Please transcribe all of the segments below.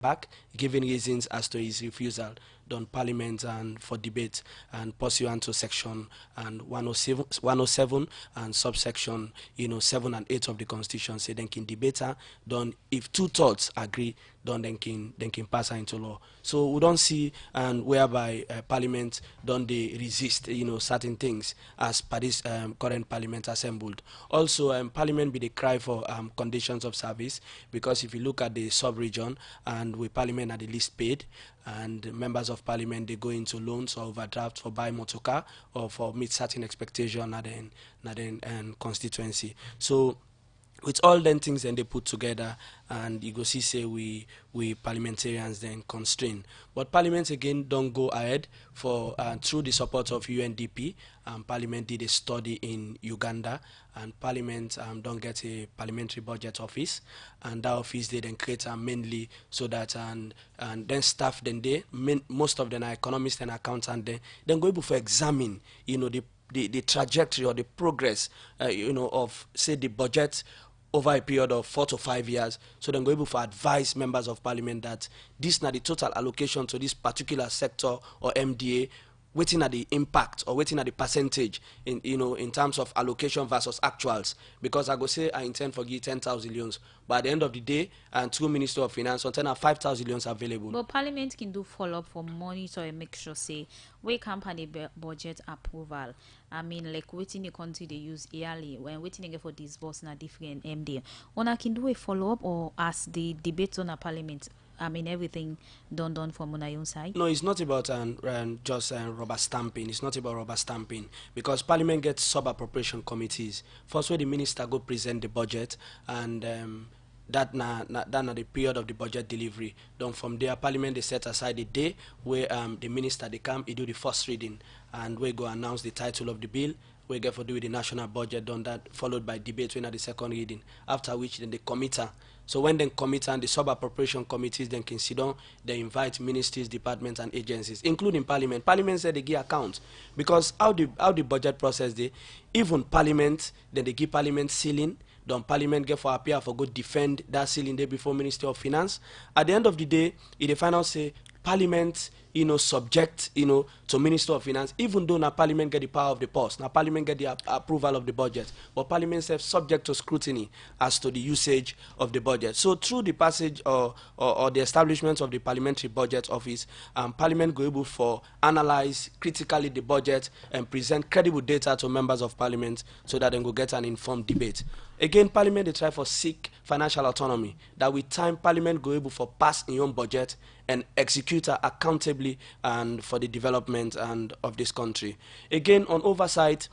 back, giving reasons as to his refusal done Parliament and for debate and pursuant to section and 107 and subsection 7 and 8 of the Constitution say then can debater done if two-thirds agree done then can pass her into law. So we don't see and whereby Parliament don't they resist certain things as per this current Parliament assembled. Also Parliament be the cry for conditions of service, because if you look at the sub-region and we Parliament are the least paid, and members of Parliament they go into loans or overdraft for buy motor car or for meet certain expectation at then constituency. So with all them things then they put together, and you go see say we parliamentarians then constrain, but Parliament again don't go ahead for through the support of UNDP. Parliament did a study in Uganda, and Parliament don't get a parliamentary budget office, and that office they then create mainly so that and then staff then they most of them are economists and accountants, then go able to examine the trajectory or the progress of say the budget over a period of 4 to 5 years, so then go able to advise members of Parliament that this now the total allocation to this particular sector or MDA, waiting at the impact or waiting at the percentage in terms of allocation versus actuals. Because I go say I intend for give 10,000 loans, but at the end of the day, and through Minister of Finance, until 5,000 loans available. But Parliament can do follow up for monitor and make sure say we company budget approval. I mean, like waiting the country they use yearly when waiting again for disbursement different MD. Ona can do a follow up, or as the debate on a Parliament. I mean, everything done from on your side. No, it's not about just rubber stamping. It's not about rubber stamping, because Parliament gets sub-appropriation committees. First, where the minister go present the budget, and that na the period of the budget delivery. Then from there, Parliament they set aside a day where the minister they come, he do the first reading, and we go announce the title of the bill. We get for do with the national budget, done that, followed by debate when at the second reading. After which then the committee. So when then committee and the sub-appropriation committees then can sit down, they invite ministries, departments and agencies, including Parliament. Parliament said they give accounts, because how the budget process they, even Parliament, then they give Parliament ceiling. Then Parliament get for appear for go defend that ceiling day before Ministry of Finance. At the end of the day, in the final say Parliament subject to Minister of Finance, even though now Parliament get the power of the purse, now Parliament get the approval of the budget, but Parliament self subject to scrutiny as to the usage of the budget. So through the passage or the establishment of the Parliamentary Budget Office, Parliament go able for analyze critically the budget and present credible data to members of Parliament, so that they go get an informed debate. Again, Parliament they try for seek financial autonomy, that with time Parliament go able for pass in own budget and execute accountably and for the development and of this country. Again, on oversight,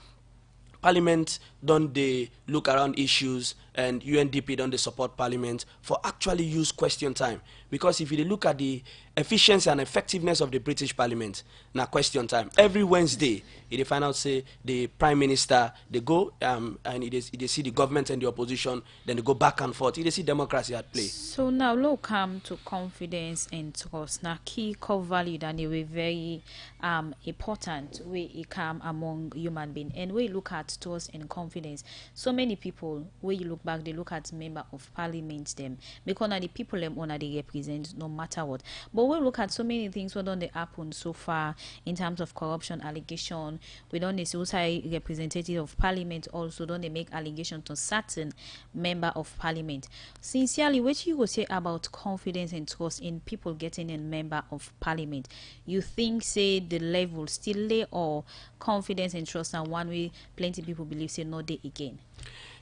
Parliament don't they look around issues, and UNDP don't they support Parliament for actually use question time, because if you look at the efficiency and effectiveness of the British Parliament, now question time every Wednesday, they find out say the Prime Minister they go and they see the government and the opposition, then they go back and forth. They see democracy at play. So now look come to confidence and trust. Now key core value that they were very important way it come among human beings, and we look at trust and confidence. So many people where you look back, they look at member of Parliament them, because now the people them honor they represent no matter what. But we look at so many things what don't they happen so far in terms of corruption allegation. We don't say representative of Parliament also don't they make allegation to certain member of Parliament. Sincerely, what you will say about confidence and trust in people getting a member of Parliament? You think say the level still lay, or confidence and trust and one way plenty people believe say no day again?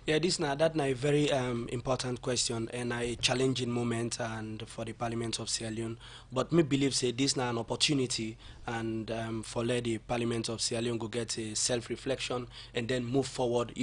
Yeah, that now a very important question and a challenging moment and for the Parliament of Sierra Leone. But me believe say this now an opportunity, and for let the Parliament of Sierra Leone go get a self-reflection and then move forward,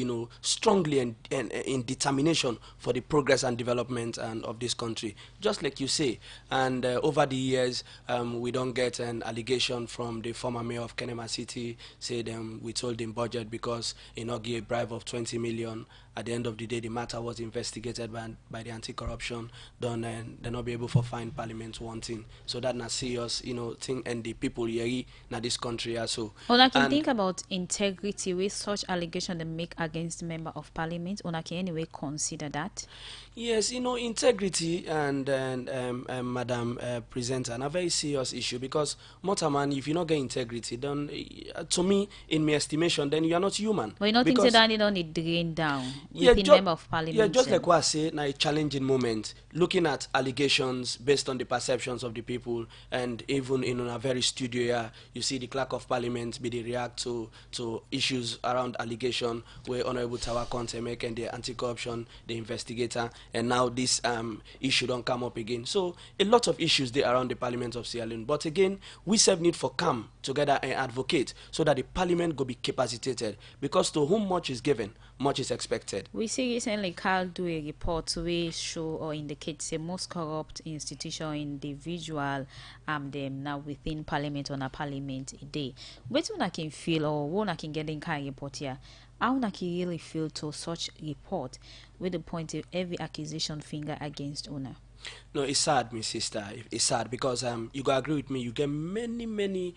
strongly and in determination for the progress and development and of this country. Just like you say, and over the years, we don't get an allegation from the former mayor of Kenema City say them we told him budget because he not give a bribe of 20 million. at the end of the day the matter was investigated by the anti-corruption done, and they not be able to find parliament wanting. So that na serious, thing, and the people here na this country also. Una can And think about integrity with such allegation they make against member of parliament. Una can anyway consider that. yes, integrity and Madam Presenter, and a very serious issue, because Motaman, if you not get integrity, then to me, in my estimation, then you are not human. But you not think Because that don't need drain down yeah, within member of yeah, parliament. just like what I say, now a challenging moment, looking at allegations based on the perceptions of the people, and even in a very studio here, you see the clerk of parliament be they react to issues around allegation where Honorable Tawa Conte make and the anti-corruption, the investigator, and now this issue don't come up again. So a lot of issues there around the parliament of Sierra Leone. But again, we self need for come together and advocate so that the parliament go be capacitated, because to whom much is given, much is expected. We see recently Carl do a report where show or indicates the most corrupt institution individual them now within parliament on a parliament a day. What one I can feel or one I can get in kind report here. How one I can really feel to such report with the point of every accusation finger against owner. No, it's sad, my sister. It's sad because you go agree with me. You get many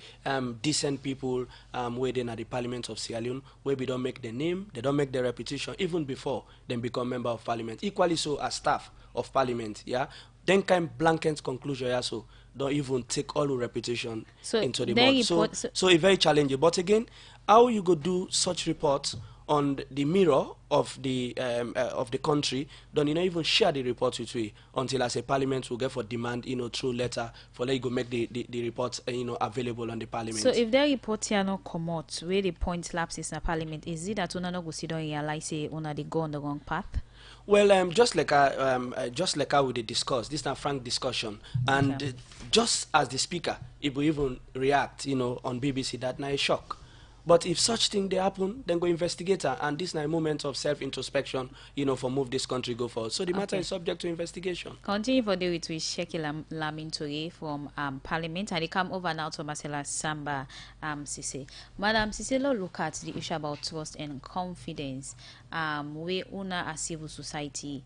decent people waiting at the Parliament of Sierra Leone where we don't make their name, they don't make their reputation even before they become member of Parliament. Equally so as staff of Parliament. Yeah, then kind blanket conclusion. Yeah, so don't even take all the reputation into the mud. So it's very challenging. But again, how you go do such reports on the mirror of the country, don't even share the report with we until as a parliament will get for demand, through letter for let you go make the report available on the parliament. So if their report here not come out where the point lapses in parliament, is it that una no go sit down realize say una they go on the wrong path? Well, just like how we did discuss, this is a frank discussion, and just as the speaker, if we even react, on BBC, that na a shock. But if such thing they happen, then go investigate her, and this is a moment of self-introspection, for move this country go forward. So the matter is subject to investigation. Continue for the with Sheki Lamin Toure from Parliament, and they come over now to Marcella Samba Sise. Madam Sise, look at the issue about trust and confidence. Where una as civil society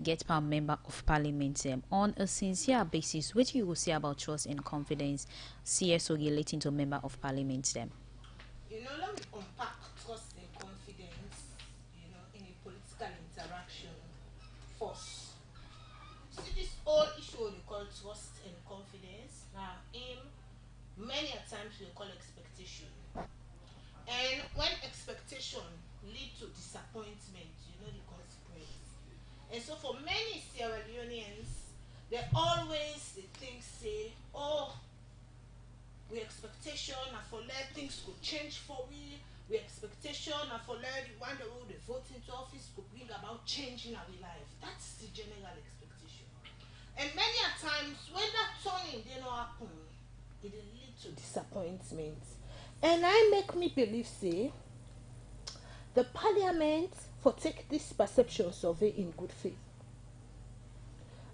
get per member of parliament on a sincere basis. What you will say about trust and confidence, CSO relating to member of parliament them? Let me unpack trust and confidence, in a political interaction first. See this whole issue we call trust and confidence. Now, many a times we call expectation. And when expectation lead to disappointment, the consequence. And so for many Sierra Leoneans, they think, say, oh, we expectation and for let things could change for we expectation and for let one day the vote into office could bring about change in our life. That's the general expectation. And many a times when that turning did not happen, it will lead to disappointment. And I make me believe, say, the parliament for take this perception survey in good faith.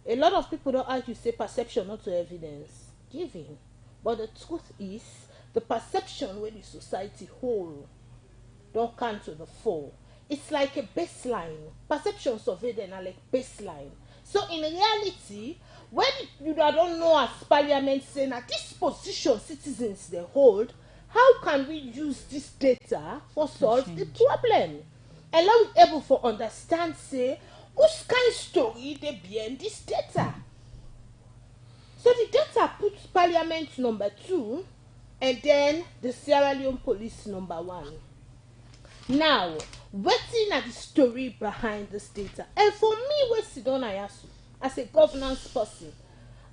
A lot of people don't argue, say perception not to evidence giving. But the truth is, the perception where the society whole don't come to the fore. It's like a baseline. Perception survey then are like baseline. So in reality, when you don't know as parliament saying that this position citizens they hold, how can we use this data for solve the problem? Allow we able for understand, say, whose kind story they behind this data. So the data puts parliament number 2 and then the Sierra Leone police number 1. Now, waiting at the story behind this data. And for me, we sit down as a governance person,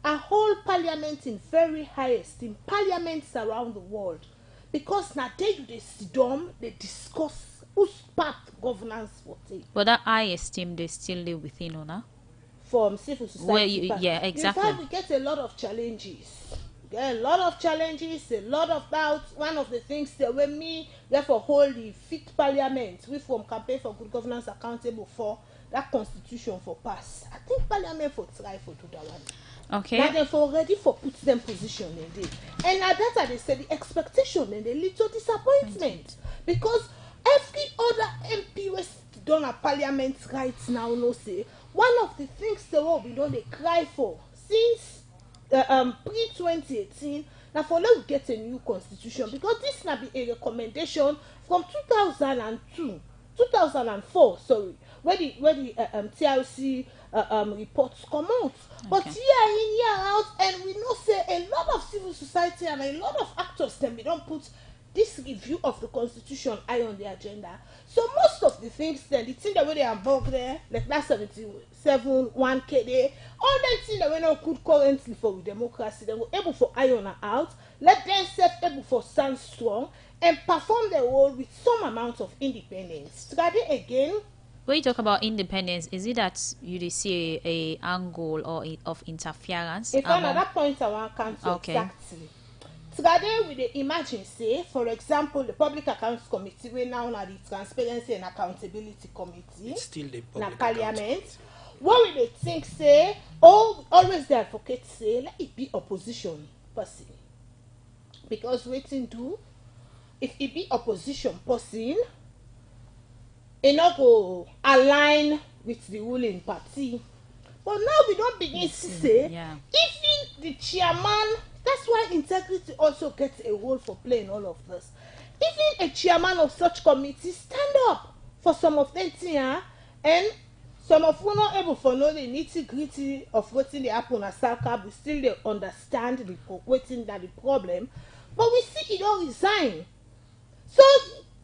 I hold parliament in very high esteem, parliaments around the world. Because now they sit down, they discuss whose path governance will take. But that high esteem, they still live within honor? From civil society. Yeah, exactly. In fact, we get a lot of challenges. A lot of doubts. One of the things that when me therefore hold the fit parliament, we from campaign for good governance accountable for that constitution for pass. I think parliament for try for do that one. Okay. Now they for ready for put them position in there. And at that they say the expectation and they lead to disappointment. Because every other MP wey don na parliament right now know say one of the things say wey we don dey cry for since pre-2018 na for let we get a new constitution, because this na be a recommendation from 2004 sorry, when the TRC reports come out. But year in year out, and we know say a lot of civil society and a lot of actors dem be don put this review of the constitution high on the agenda. So most of the things then, the thing that wey dey above there, like that 77 1k, all the things that we not good currently for with democracy, they were able for iron out, let them self able for stand strong and perform their role with some amount of independence. Today again, when you talk about independence, is it that you see a angle or of interference? If another point I want to come to exactly. Today we dey imagine say, for example, the Public Accounts Committee, wey now na the Transparency and Accountability Committee, it's still the na public Parliament. What we dey think say, always dey advocate say, let it be opposition person, because wetin do if it be opposition person, e no go align with the ruling party. But now we don begin see say, even the chairman, that's why integrity also gets a role for playing all of this. Even a chairman of such committee stand up for some of them things, and some of who not able for know the nitty gritty of wetin dey happen at SALCA, we still dey understand the wetin that the problem. But we see he don resign. So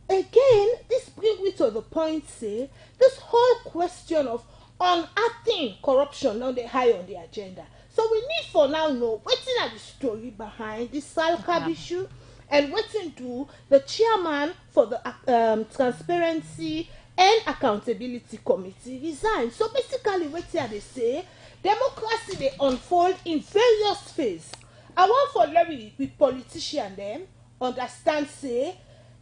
again, this brings me to the point say, this whole question of unacting corruption now dey high on the agenda. So we need for now know wetin are the story behind this SALCA issue, and wetin do the chairman for the Transparency and Accountability Committee resign. So basically wetin they say, democracy dey unfold in various phases. I want for let with politician them understand say,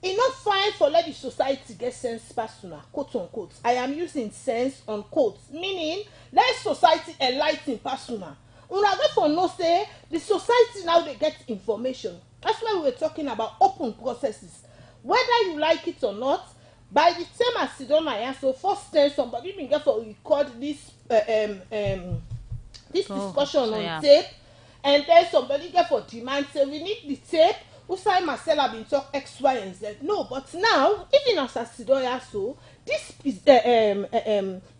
e not fine for let the society get sense personal, quote unquote. I am using sense on quotes, meaning let society enlighten personal. Una therefore know say the society now they get information. That's why we were talking about open processes. Whether you like it or not, by the time I sit on my ass, so first time somebody been get for record this discussion on tape, and then somebody get for demand say we need the tape. Usai Marcella been talk X, Y, and Z. No, but now even as a Sidoya, so this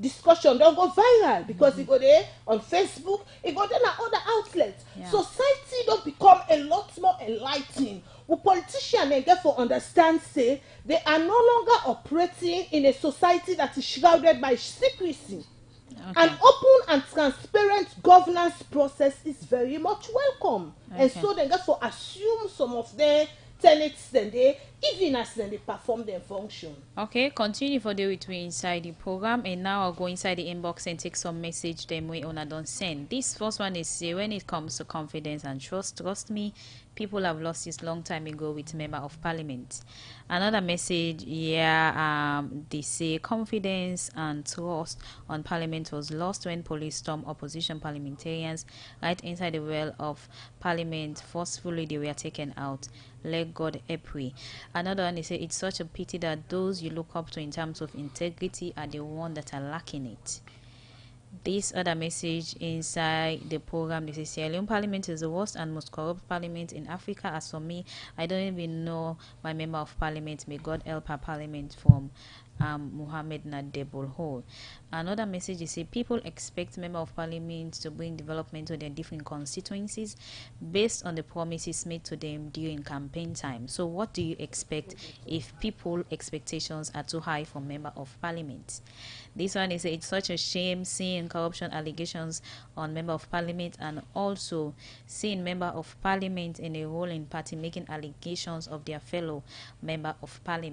discussion don't go viral because it go there on Facebook, it go there on other outlets. Society don't become a lot more enlightening. We politicians they get for understand say they are no longer operating in a society that is shrouded by secrecy. An open and transparent governance process is very much welcome. And so they get for assume some of their tenets then they even as then they perform their function. Continue for the way to inside the program, and now I'll go inside the inbox and take some message them we on don't send. This first one is say, when it comes to confidence and trust me, people have lost this long time ago with member of parliament. Another message, they say confidence and trust on parliament was lost when police stormed opposition parliamentarians right inside the well of parliament. Forcefully they were taken out. Let God help we. Another one, they say it's such a pity that those you look up to in terms of integrity are the ones that are lacking it. This other message inside the program, they say Sierra Leone Parliament is the worst and most corrupt parliament in Africa. As for me, I don't even know my member of parliament. May God help our parliament from Muhammad Nadebul Hall. Another message is say people expect member of parliament to bring development to their different constituencies based on the promises made to them during campaign time. So what do you expect if people expectations are too high for member of parliament? This one is it's such a shame seeing corruption allegations on member of parliament, and also seeing member of parliament in a ruling party making allegations of their fellow member of parliament.